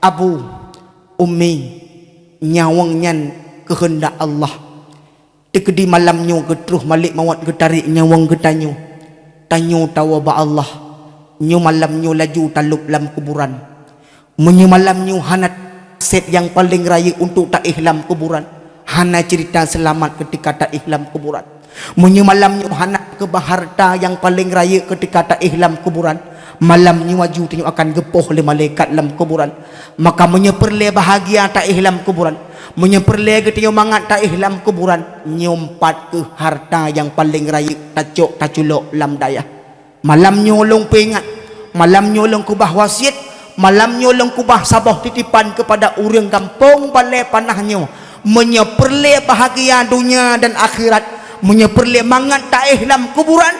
abu ummi nyawang nyan kehendak Allah tekedi malamnya getruh malik mawat getarik nyawang getanyo tanyo tawa ba Allah nyo malamnyo laju taluk lam kuburan menyo malamnyo hanat set yang paling raya untuk tak ihlam kuburan hana cerita selamat ketika tak ihlam kuburan menyo malamnyo hanat ke harta yang paling raya ketika tak ihlam kuburan malamnyo waju tinyo akan gepoh le malaikat lam kuburan maka menyeperle bahagia tak ihlam kuburan menyeperle getinyo mangat tak ihlam kuburan nyompat ke harta yang paling raya tacok taculok lam daya malam nyolong pengat malam nyolong kubah wasiat malam nyolong kubah sabah titipan kepada orang kampung balai panahnya menyeperle bahagia dunia dan akhirat menyeperle mangat tak ihlam kuburan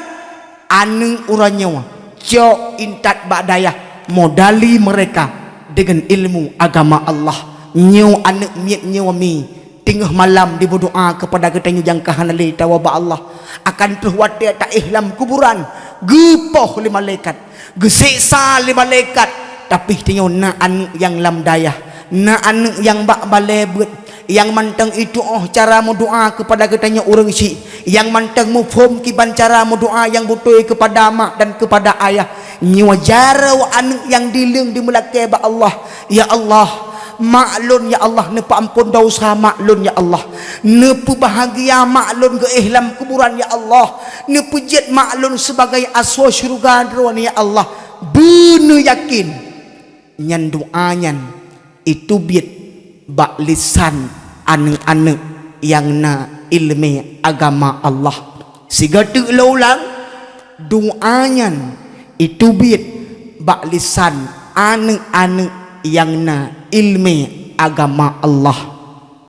anu urannya cok intat badayah modali mereka dengan ilmu agama Allah nyo anak miet nyo mi tengah malam di berdoa kepada ketanyo yang kahanali tawaba Allah akan terwatir tak ihlam kuburan gepoh li malaikat gesiksa li malaikat tapi tengok na anu yang lam dayah na anu yang bak balebet yang manteng itu cara doa kepada ketanyo orang si yang manteng mufhum kiban cara doa yang butuh kepada mak dan kepada ayah nyo jara anu yang dileung dimulakai ba Allah ya Allah maklun ya Allah nepa ampun dosa maklun ya Allah nepa bahagia maklun ke ihlam kuburan ya Allah nepa jet maklun sebagai aswa syurga drone ya Allah bener yakin nyan doanyan itu biat bak lisan ane-ane yang na ilmi agama Allah siga tu ulang doanyan itu biat bak lisan ane-ane yang na ilmi agama Allah